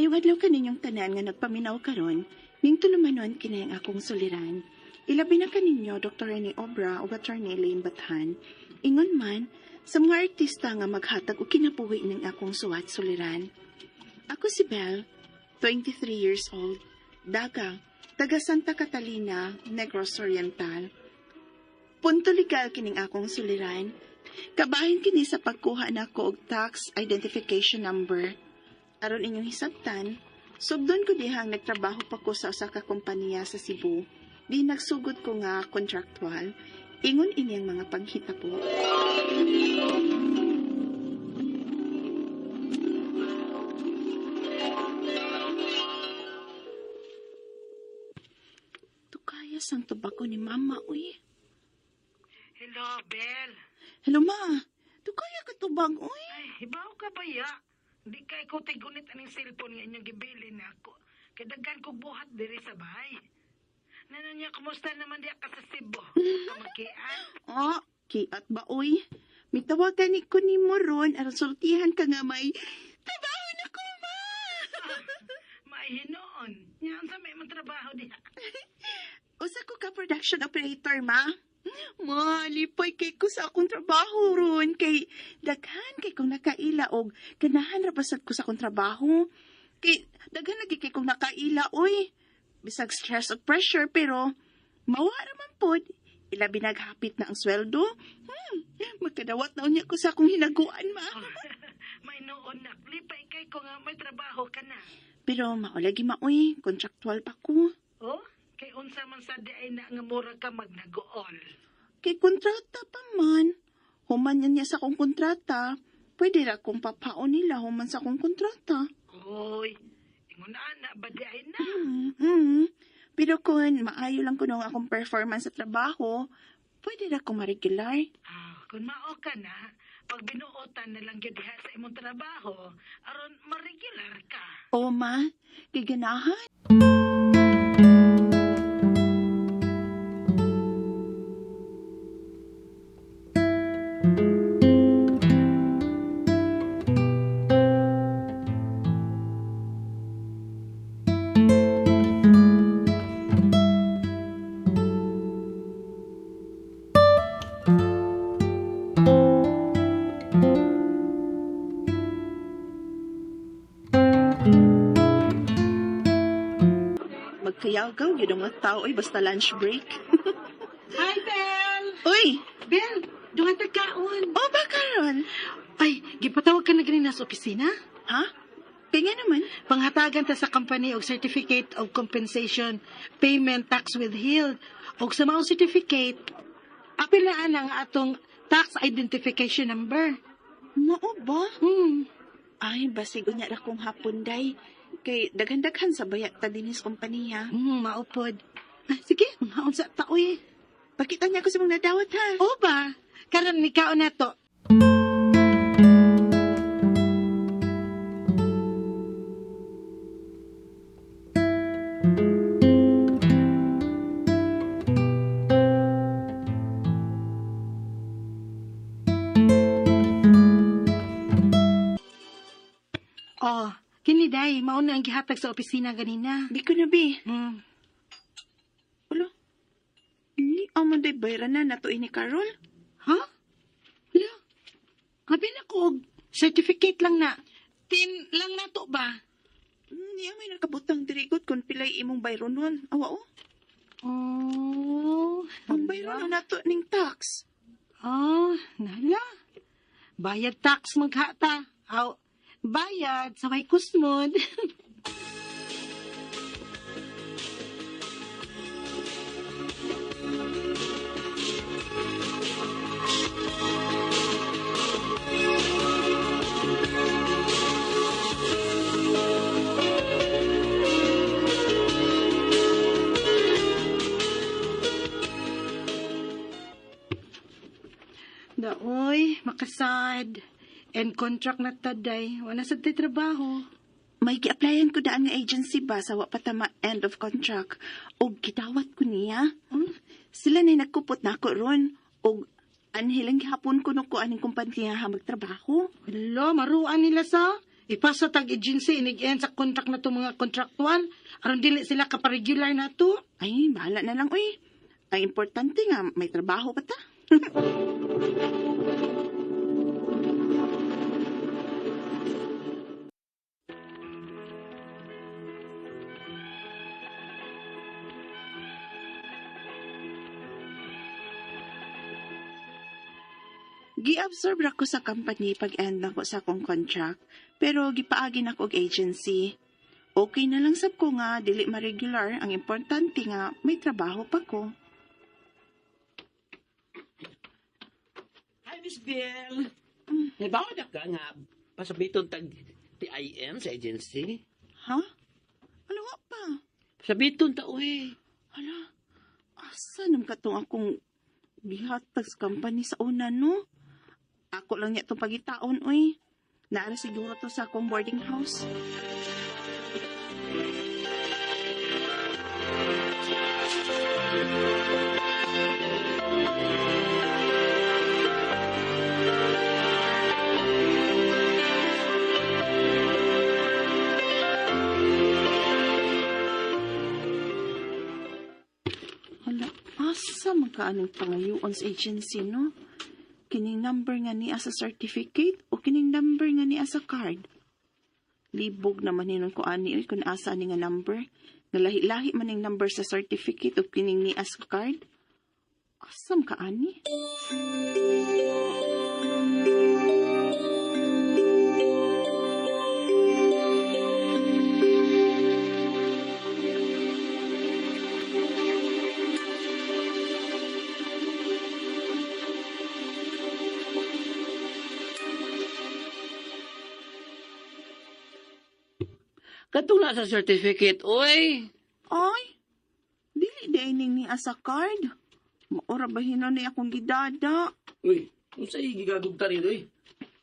Ngayong adlaw kaninyong tanan nga nagpaminaw karon, ning tulumanon kinayang akong suliran. Ilabi na kaninyo Dr. Rene Obra o Attorney Elaine Bathan. Ingon man, sa mga artista nga maghatag o kinabuhi ng akong suwat suliran. Ako si Belle, 23 years old, daga, taga Santa Catalina, Negros Oriental. Punto legal kining akong suliran. Kabahin kini sa pagkuha nako og tax identification number. Aron inyong hisabtan, sugdon ko dihang nagtrabaho pa ko sa usa ka kompanya sa Cebu. Di nagsugod ko nga contractual. Ingon ini ang mga paghita po. Tukaya sang tubako ni Mama, uy. Hello, Bel. Hello, Ma. Tukaya ka tubag, uy. Ay, hibaw ka ba ya? Di ka ikaw tigunit aning cellphone nga inyong gibili na ako. Kadagan ko buhat diri sa bahay. Nananya, kumusta naman diya ka sa Cebu? Kamakian? Oh, kiat ba, uy? Mitawagan ni ko ni mo ron, aron sultihan ka nga may trabaho na ko, Ma. Maihinoon. Yan sa may trabaho diya. Usa ko ka production operator, Ma. Ma, lipoy kay ko sa akong trabaho ron. Kay daghan kay kong nakaila og ganahan ra basad ko sa akong trabaho. Kay daghan lagi kay kong nakaila, uy. Bisag stress at pressure, pero mawa raman pod. Ilabi naghapit na ang sweldo. Magkadawat na unya ko sa akong hinaguan, Ma. May noon na. Lipay kay ko nga may trabaho ka na. Pero maulagi maoy, contractual pa ko. Oh? Kay unsa man sa di ay na nga mura ka magnagool. Kay kontrata pa man. Human yan niya sa akong kontrata. Pwede ra kong papaon nila human sa akong kontrata. Hoy, ingon na ba di ay na? Pero kung maayo lang ko nung akong performance sa trabaho, pwede ra kong ma-regular. Kung mao ka na, pag binuotan na lang yun diha sa imong trabaho, aron ma-regular ka. O ma, giganahan. Magkayagang yun ang mga tao ay basta lunch break. Hi, Bel! Uy! Bel, dungan tagkaon. O ba karon? Ay, gipatawag ka na ganina sa opisina? Ha? Kaya nga naman. Panghatagan ta sa company og Certificate of Compensation, Payment Tax Withheld. Og sa maong certificate, apilaan ang atong tax identification number. Mao ba? Hmm. Ay, basig unya ra kong hapon day. Kay daghan-daghan sa bayat ta dinis kompanya. Maupod. Sige, maon sa taoy. Pakita niya ko sa mga nadawat, ha? O ba? Karon ni kaon na to. Oh, kini day, mauna ang gihatag sa opisina ganina. Di ko na, Bi. Hmm. Ulo? Hindi amon day bayran na nato ini Carol. Ha? Wala. Abi na ko, certificate lang na. Tin lang na to ba? Hindi may nakabutang dirigot kung pilay imong bayron nun. Awa o. Oh. Ang bayron na nato ning tax. Oh, nala. Bayad tax maghata. Aw, bayad sa may kusmod. Daoy, makasad. And contract na taday. Wala sa tay trabaho. May gi-applyan ko daan nga agency ba sa wapatama end of contract. O gitawat ko niya. Sila na nagkupot na ako ron. O anhilang gihapon ko no ko aning kumpanya ha magtrabaho. Hello, maruan nila sa. Ipasa tag agency inig-end sa contract na to mga kontraktual. Aron dili sila kaparegular na to. Ay, bahala na lang, uy. Ang importante nga, may trabaho pa ta. Gi-absorb ra ko sa company pag-end na ko sa akong contract, pero gipaagi na ko og agency. Okay na lang sab ko nga dili ma-regular, ang importante nga may trabaho pa ko. Hi, Miss Biel. Nabawa na ka nga pasabiton tag TIM sa agency. Ha? Ano nga pa? Pasabiton ta, uy. Hala, asa nam katong akong gihatag sa company sa una, no? Ako lang niya itong pagitaon, uy. Naara siguro to sa akong boarding house. Hala, asa magkaaning pangayuon sa agency, no? Kining number nga niya sa certificate o kining number nga niya sa card? Libog naman ninon ko ani kung asa ni nga number. Nalahi-lahi man ning number sa certificate o kining niya sa card. Asam ka ani? Katong na sa certificate, uy. Ay, dili dining niya sa card. Maura ba hinon ni akong gidada? Uy, kung sa'yo gigagugta rin, uy.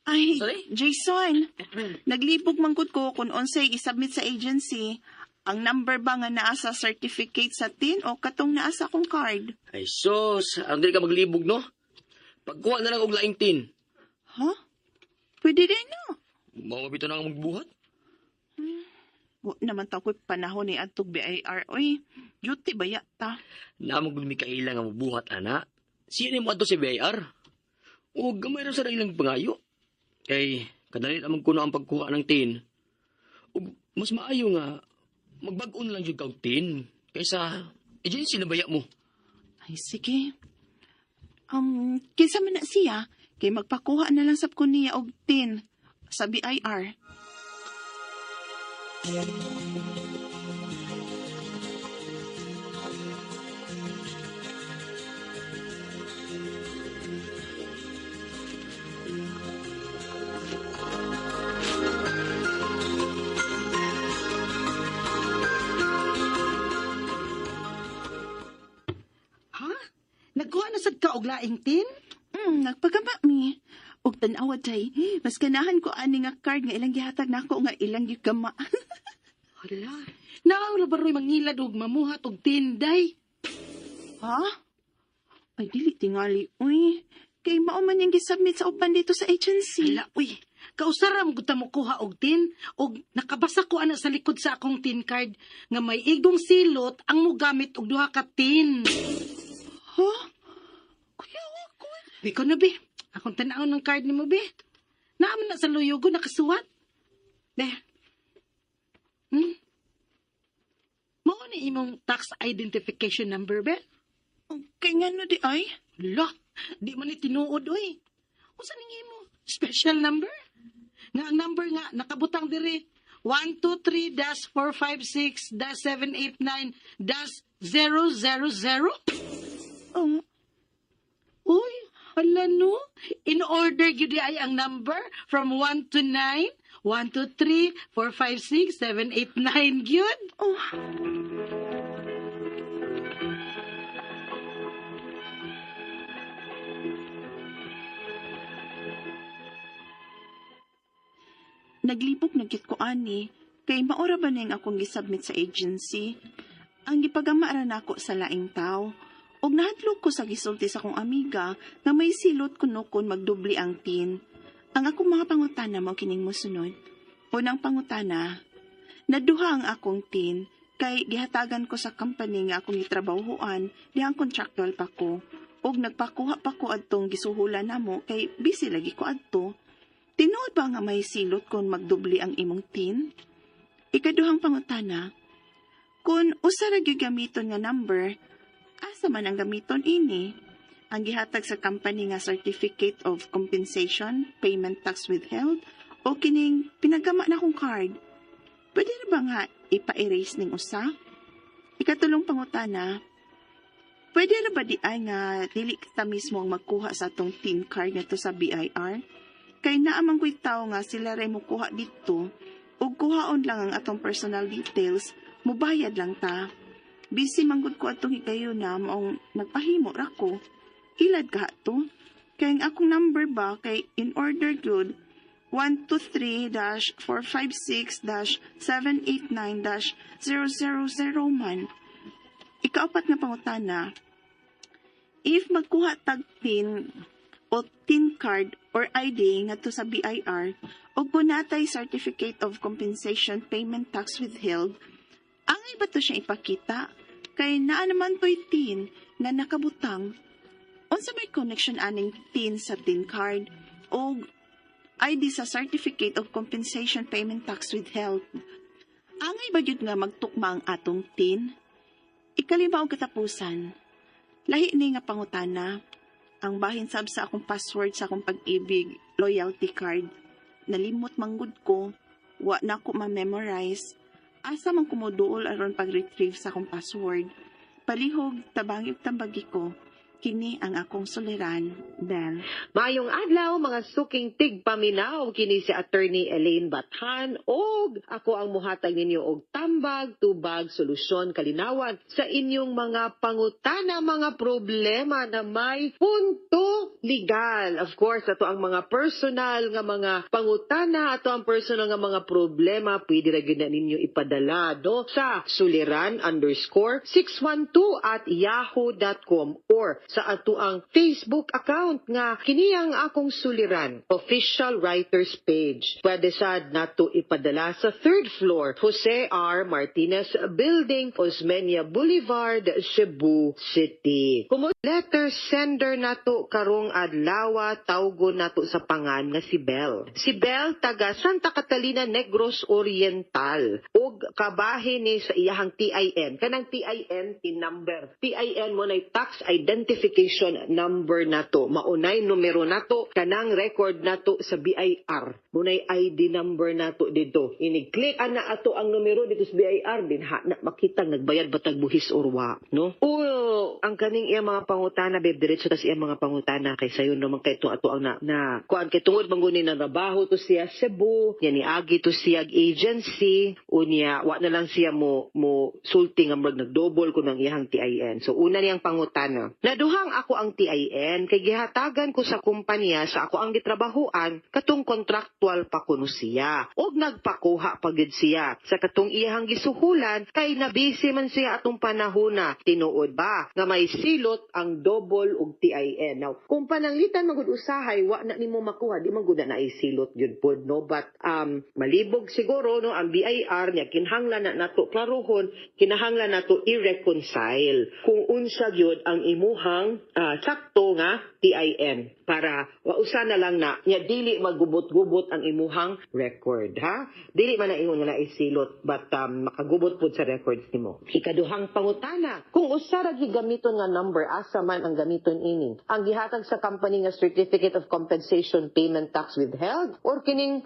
Ay, Sorry? Jason, naglibog mangkot ko kung unsay isubmit sa agency. Ang number ba nga naa sa certificate sa tin o katong naa sa akong card? Ay, sos. Ang dili ka maglibog, no? Pagkuha na lang og laing tin. Ha? Pwede din na. Mawabito na nga magbuhat. Wa naman ta ko'y panahon ni Adtog BIR. Uy, duty ba yata? Namang gulmi kaila nga magbuhat, ana. Sino mo ato si BIR? O gamay ra sa ilang pangayo. Kay, kadali naman kuno ang pagkuha ng tin. O mas maayo nga, magbag-on lang yung kag tin. Kaysa, agency na baya mo. Ay, sige. Kinsa man na siya, kay magpakuha na lang sab ko niya og tin sa BIR. Ha? Nagkuha na sad ka og laing tin? Nagpagama mi. Og tanawa day, mas ganahan ko ani nga card nga ilang gihatag nako nga ilang gigama. Hala. Naawla ba ro'y mangilad og mamuhat og tinday? Ha? Ay, dili tingali. Uy, kay mao man yung gisubmit sa uban dito sa agency. Hala, uy. Kausara mo guta mo kuha og tin og nakabasa ko ana sa likod sa akong tin card nga may igong silot ang mo gamit og duha ka tin. Ha? Kuya, ako. Biko na, be. Akong tanaw ng card ni mo, be. Naaman na sa luyugo, nakasuwat. Be. Mao ni imong tax identification number, be? Kay nga no di ay? Lah, di man ni tinuod, oy. Unsa ning imo? Special number? Nga ang number nga, nakabutang diri. 123-456-789-000? Oh, Uy, hala no. In order gyud ay ang number from 1 to 9, 1 to 3, 4, 5, 6, 7, 8, 9 gyud. oh. Naglibog na git ko ani, kay maora ba ning akong gisubmit sa agency? Ang gipagamaara nako sa laing tao. Og nahadlok ko sa gisulti sa akong amiga nga may silot kuno kon magdubli ang tin. Ang akong mga pangutana mo kining mosunod. Unang pangutana, naduha ang akong tin kay gihatagan ko sa company nga akong gitrabahuan dihang contractual pa ko ug nagpakuha pa ko adtong gisuhulan namo kay busy lagi ko adto. Tinuod ba nga may silot kung magdubli ang imong tin? Ikaduhang pangutana, kung usa ra gyud gamiton nga number, asa man ang gamiton ini? Ang gihatag sa company nga Certificate of Compensation, Payment Tax Withheld, o kining pinagama na kong card? Pwede na ba nga ipa-erase ning usa? Ikatulong pangutana, pwede na ba di ay nga dili kita mismo ang magkuha sa atong TIN card nito sa BIR? Kay naamang ko'y tao nga sila rin mo kuha dito, ug kuhaon lang ang atong personal details, mubayad lang ta. Busy manggod ko atong higayon na maong nagpahimo ra ko. Ilad ka to? Kaya ang akong number ba kay in order good 123-456-789-000 man. Ikaapat nga pangutana, if magkuha tag PIN o TIN card or ID nga to sa BIR o punatay Certificate of Compensation Payment Tax Withheld, angay ba to siya ipakita? Kay naa naman to'y TIN nga nakabutang. Unsa may connection aning TIN sa TIN card o ID sa Certificate of Compensation Payment Tax Withheld? Angay ba yun nga magtukma ang atong TIN? Ikalima og katapusan, lahi ni nga pangutana, ang bahin sab sa akong password sa akong pag-ibig loyalty card. Nalimot manggod ko, wa na ko ma-memorize. Asa man kumuduol aron pag-retrieve sa akong password. Palihog, tabangig tambagi ko. Kini ang akong suliran, Bel. Maayong adlaw mga suking tigpaminaw kini si Attorney Elaine Bathan og ako ang muhatag ninyo og tambag, tubag, solusyon, kalinawan sa inyong mga pangutana, mga problema na may punto legal. Of course, ato ang mga personal nga mga pangutana, ato ang personal nga mga problema, pwede ra gyud na ninyo ipadala sa suliran_612@yahoo.com or sa ato ang Facebook account nga kini ang akong suliran, official writers page. Pwede sad nato ipadala sa 3rd floor, Jose R. Martinez Building, Osmeña Boulevard, Cebu City. Kung letter sender nato karong adlaw, tawgon nato sa pangan nga si Bel. Si Bel taga Santa Catalina, Negros Oriental. Og kabahin ni sa iyahang TIN. Kanang TIN, TIN number. TIN mo na tax identification number nato. Maunay numero nato, kanang record nato sa BIR. Munay ID number nato dito. Ini-click ana ato ang numero dito sa BIR, din na makita nagbayad ba tag buhis or wa, no? O ang kaning iya mga pangutana, babe, diretso ta sa iya mga pangutana kay sayon naman kay to ato ang na kuan kay tungod mangguni na trabaho to siya Cebu, yan ni agi to siya agency, unya wa na lang siya mo sulti nga nagdouble ko ng iyang TIN. So una niyang pangutana, naduhang ako ang TIN kay gihatagan ko sa kumpanya sa ako ang gitrabahuan katong contractual pa kuno siya og nagpakuha pagid siya sa katong iyang gisuhulan kay nabisi man siya atong panahona. Tinuod ba nga may silot ang double og TIN? Now kung pananglitan magud usahay wa na nimo makuha, di man gud na isilot gyud pod, no? But malibog siguro, no, ang BIR niya kinahanglan na nato klarohon, kinahanglan nato i-reconcile kung unsa gyud ang imuhang sakto nga TIN para wausa na lang na nya dili magubot-gubot ang imuhang record, ha? Dili man na ingon nga isilot but makagubot pud sa records nimo. Ikaduhang pangutana, kung usa ra gigamiton nga number, asa man ang gamiton ini? Ang gihatag sa company nga Certificate of Compensation Payment Tax Withheld or kining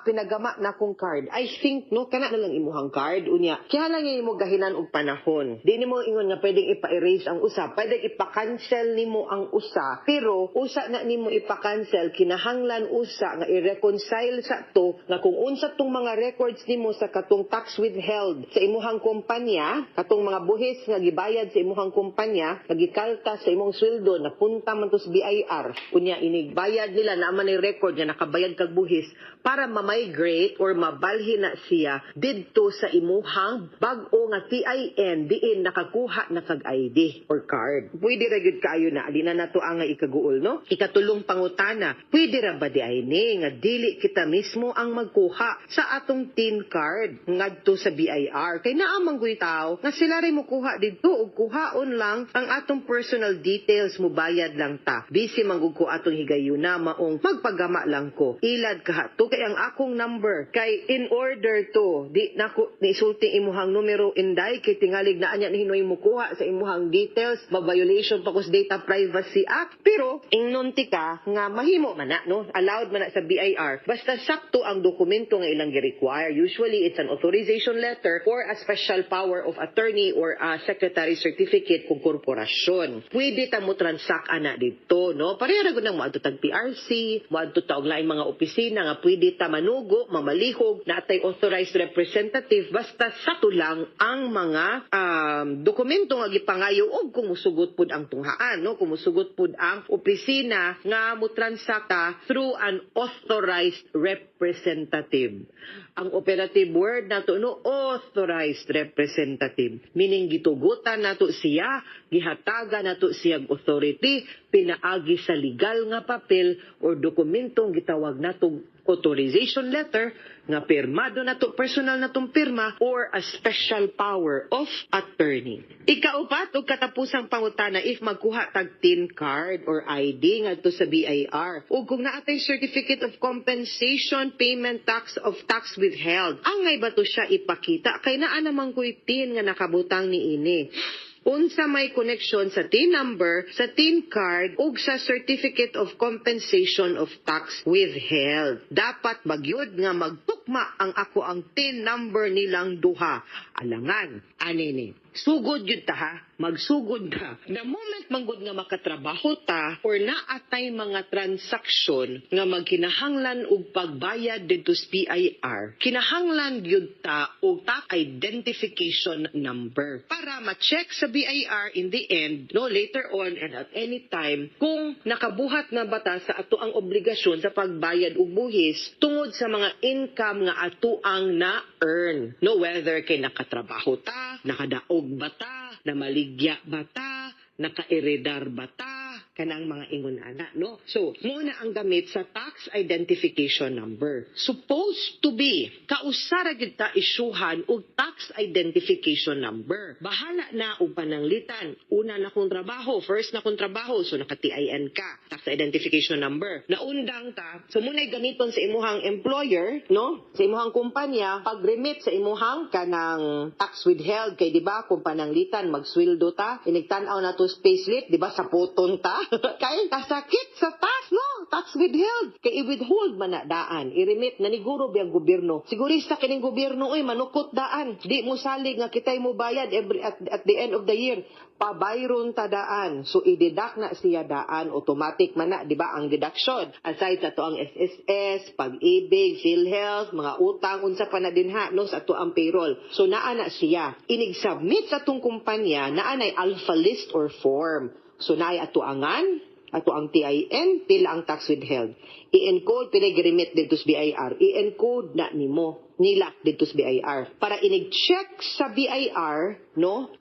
pinagama na kong card? I think no kana na lang imuhang card unya. Kaya lang imo gahinan og panahon. Di nimo ingon nga pwedeng ipa-erase ang usa, pwedeng ipa-cancel nimo ang usa, pero usa na nimo ipa-cancel, kinahanglan usa nga i-reconcile sa to nga kung unsa tong mga records nimo sa katong tax withheld sa imuhang kumpanya, katong mga buhis nga gibayad sa imuhang kumpanya, nagikalta sa imong sweldo, napunta man to sa BIR, kunya inigbayad nila na man ni record nga nakabayad kag buhis para ma-migrate or mabalhin na siya didto sa imuhang bag-o nga TIN diin nakakuha na kag ID or card. Pwede ra gyud kaayo na ali na nato ang nga ikaguol, no? Ikatulong pangutana, pwede ra ba di ay ni nga dili kita mismo ang magkuha sa atong tin card ngadto sa BIR? Kay naamang guy tao nga sila rin mo kuha dito ug kuhaon lang ang atong personal details mo bayad lang ta. Busy manggug ko atong higayuna maong magpagama lang ko. Ilad kaha to kay ang akong number kay in order to di nako ni isulti imuhang numero inday kay tingalig na anya hinoy mo kuha sa imuhang details, ma-violation pa kus Data Privacy Act. Pero ingnon ka nga mahimo man na, no? Allowed man na sa BIR basta sakto ang dokumento nga ilang gi-require. Usually it's an authorization letter or a special power of attorney or a secretary certificate kung korporasyon. Pwede ta mo transact ana dito, no? Pareha ra gud nang moadto tag PRC, moadto ta og laing mga opisina nga pwede ta manugo, mamalihog na atay authorized representative basta sakto lang ang mga dokumento nga gipangayo og kumusugot pud ang tunghaan, no? Kumusugot pud ang opisina nga mo transakta through an authorized representative. Ang operative word nato no authorized representative, meaning gitugutan nato siya, gihataga nato siyang authority, pinaagi sa legal nga papel or dokumentong gitawag natong authorization letter nga pirmado nato personal natong pirma or a special power of attorney. Ikaupat og katapusang pangutana if magkuha tag tin card or ID ngadto sa BIR ug kung naatay certificate of compensation payment tax withheld, angay ba to siya ipakita kay naa namang kuy tin nga nakabutang niini. Unsa may connection sa TIN number, sa TIN card, ug sa Certificate of Compensation of Tax Withheld. Dapat bagyod nga magtukma ang ako ang TIN number nilang duha. Alangan, anini. Sugod yun ta ha, magsugod ka. The moment manggod nga makatrabaho ta or naatay mga transaksyon nga magkinahanglan og pagbayad dito sa PIR, kinahanglan gyud ta og tax identification number para ma-check sa BIR in the end, no, later on and at any time, kung nakabuhat na bata sa ato ang obligasyon sa pagbayad og buhis tungod sa mga income nga ato ang na-earn. No, whether kay nakatrabaho ta, nakadaog bata, na maligya bata, naka-eredar bata, kanang mga ingon ana, no? So, muna ang gamit sa tax identification number. Supposed to be, kausara gid ta isyuhan og tax identification number. Bahala na og pananglitan. Una na kong trabaho, first na kong trabaho, so naka-TIN ka, tax identification number. Naundang ta, so muna'y gamiton sa imuhang employer, no? Sa imuhang kumpanya, pag-remit sa imuhang kanang tax withheld, kay di ba kung pananglitan, magsweldo ta, inigtanaw na to payslip, di ba sa puton ta? Kay kasakit sa tax, no? Tax withheld. Kay i-withhold man na daan. I-remit na niguro biyang gobyerno. Sigurista kining gobyerno, manukot daan. Di mo salig nga kitay mo bayad at the end of the year. Pabayron ta daan. So, i-deduct na siya daan. Automatic man na, di ba, ang deduction. Aside sa to ang SSS, pag-ibig, PhilHealth, mga utang, unsa pa na din ha, no, sa to ang payroll. So, naa na siya. Inig-submit sa tong kumpanya, naa na'y alpha list or form. So, naay ato ang TIN, pila ang tax withheld. I-encode, pila gi-remit dito sa BIR. I-encode na nila dito sa BIR. Para inig-check sa BIR, no?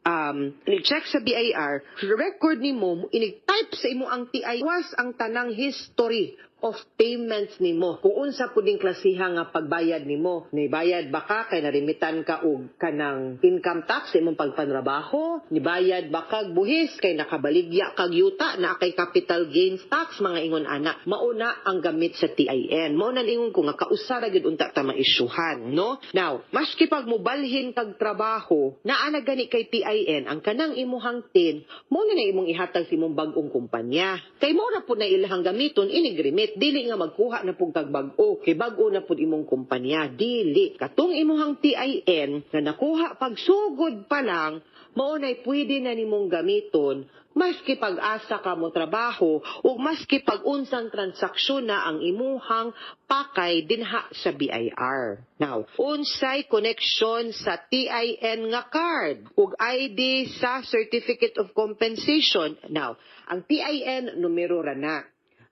Inig-check sa BIR, record nimo, inig-type sa imo ang TIN, was ang tanang history of payments nimo. Kung unsa puding klasiha nga pagbayad nimo, nibayad ba ka kay narimitan ka og kanang income tax sa imong pagpanrabaho, nibayad ba kag buhis kay nakabaligya kag yuta na kay capital gains tax, mga ingon ana. Mauna ang gamit sa TIN. Mao nan ingon ko nga kausara gid unta ta maisyuhan, no? Now, maski pag mobalhin kag trabaho, naa na gani kay TIN ang kanang imuhang TIN, mo na imong ihatag sa imong bag-ong kumpanya. Kay mo na pud na ilahang gamiton inig-remit. Dili nga magkuha na pug kag bag-o kay bag-o na pud imong kumpanya. Dili katong imuhang TIN nga nakuha pagsugod pa lang, mao nay pwede na nimong gamiton maski pag-asa ka mo trabaho o maski pag-unsang transaksyon na ang imuhang pakay dinha sa BIR. Now, unsay connection sa TIN nga card ug ID sa Certificate of Compensation. Now, ang TIN numero ra na.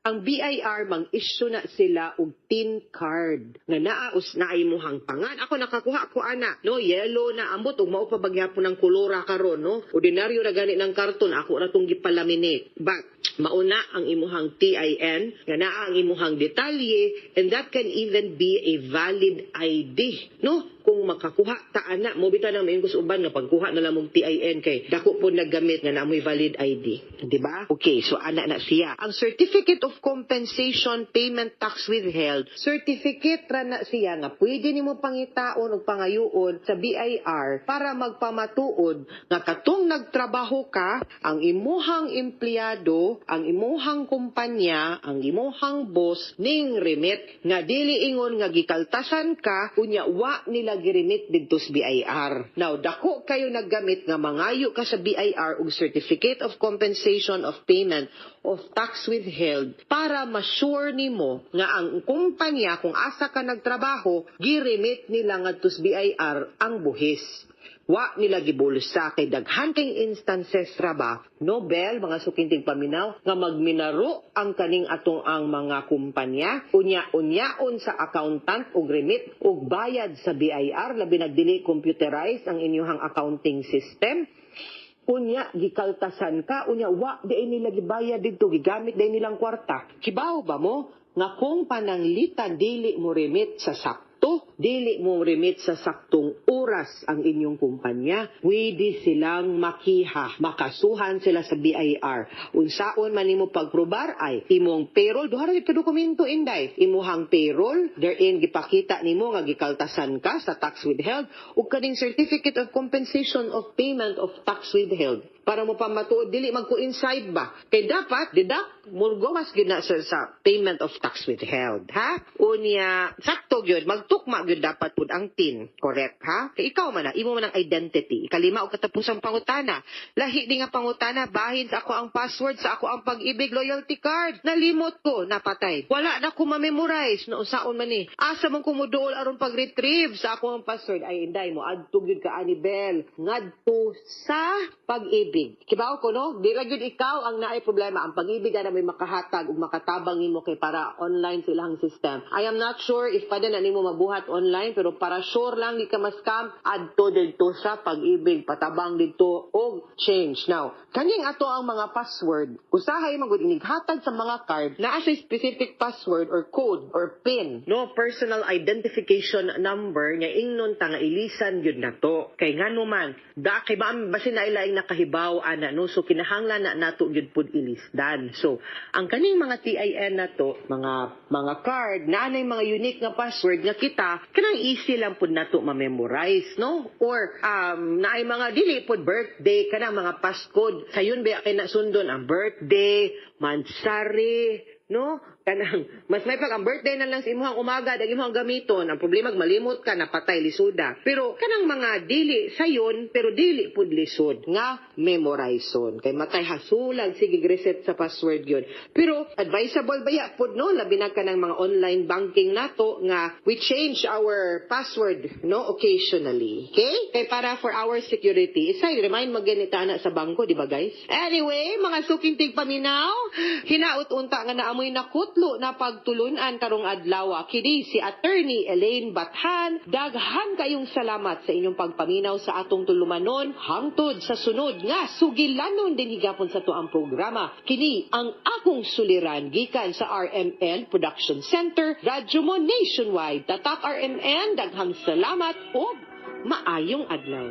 Ang BIR mang-issue na sila og TIN card nga naaus na imuhang pangan. Ako nakakuha ko ana, no, yellow na ambot ug mao pa bagyapon ng kolora karon, no. Ordinaryo ra gani ng karton, ako ra tong gipalaminate. But mauna ang imuhang TIN, nga naa ang imuhang detalye, and that can even be a valid ID, no? Kung makakuha ta ana mo bitaw na mayon uban nga pagkuha na lang mong TIN kay dako po naggamit nga naamoy valid ID, di ba? Okay, so ana na siya. Ang certificate of compensation payment tax withheld, certificate ra na siya nga pwede nimo pangitaon og pangayoon sa BIR para magpamatuod nga katong nagtrabaho ka, ang imuhang empleyado, ang imuhang kumpanya, ang imuhang boss ning remit nga dili ingon nga gikaltasan ka unya wa nila giremit didto sa BIR. Now, dako kayo naggamit nga mangayo ka sa BIR og certificate of compensation of payment of tax withheld para ma-sure nimo nga ang kumpanya kung asa ka nagtrabaho giremit nila ngadto sa BIR ang buhis. Wa nila gibulsa kay daghan kay instances ra ba, Nobel, mga sukintig paminaw, nga magminaro ang kaning atong ang mga kumpanya, unya-unyaon sa accountant og remit og bayad sa BIR, labi na dili computerized ang inyong accounting system. Unya, gikaltasan ka, unya, wa, di nila gibayad dito, gigamit di nilang kwarta. Kibaw ba mo, nga kung pananglitan dili mo remit sa sakto, dili mo remit sa saktong oras ang inyong kumpanya, pwede silang makiha, makasuhan sila sa BIR. Unsaon man nimo pagprobar ay imong payroll, duha ra pa dokumento inday, imuhang payroll, therein gipakita nimo nga gikaltasan ka sa tax withheld ug kaning certificate of compensation of payment of tax withheld. Para mo pa matuod, dili mag-coincide ba? Kay dapat, deduct, murgo mas gina sa payment of tax withheld, ha? Unya, sakto gyud magtukma gyud dapat pud ang TIN, correct, ha? Kay ikaw man na, imo man ang identity. Ikalima, o katapusang pangutana. Lahi di nga pangutana, bahin sa ako ang password, sa ako ang pag-ibig loyalty card. Nalimot ko, napatay. Wala na ko ma-memorize, no, saon man ni. Asa man ko muduol aron pag-retrieve sa ako ang password. Ay, inday mo, adto gyud ka, Anibel. Ngadto sa pag-ibig. Kibaw ko, no? Di ra gyud ikaw ang naay problema. Ang pag-ibig na may makahatag ug makatabang nimo kay para online silang system. I am not sure if pwede na nimo mabuhat online, pero para sure lang di ka ma-scam, adto dito sa pag-ibig, patabang dito og change. Now, kaning ato ang mga password, usahay magud inighatag sa mga card na sa specific password or code or PIN, no, personal identification number nya ingnon ta nga ilisan gyud nato. Kay ngano man, da kay basin na ilaing nakahibaw ana, no, so kinahanglan na nato gyud pud ilisdan. So ang kaning mga TIN nato, mga card na anay mga unique nga password nga kita kanang easy lang pud nato ma-memorize, no, or naay mga dili pud birthday kanang mga passcode sayon ba kay nasundon ang birthday, mansari, no, kanang mas may pag ang birthday na lang sa imuhang umaga dag imuhang gamiton, ang problema malimot ka napatay lisuda, pero kanang mga dili sayon pero dili pud lisod nga memorizon kay matay hasulag sige reset sa password yun. Pero advisable baya pud, no, labi na kanang mga online banking nato nga we change our password, no, occasionally, okay, kay para for our security isay remind maganita na sa bangko, di ba guys? Anyway, mga sukintig paminaw, hinaut-unta nga naamoy nakutlo na pagtulunan karong adlaw kini si Attorney Elaine Bathan. Daghan kayong salamat sa inyong pagpaminaw sa atong tulumanon hangtod sa sunod nga sugilanon din higapon sa tuang programa. Kini ang akong suliran gikan sa RMN Production Center, Radyo mo Nationwide. Tatak RMN, daghang salamat o maayong adlaw.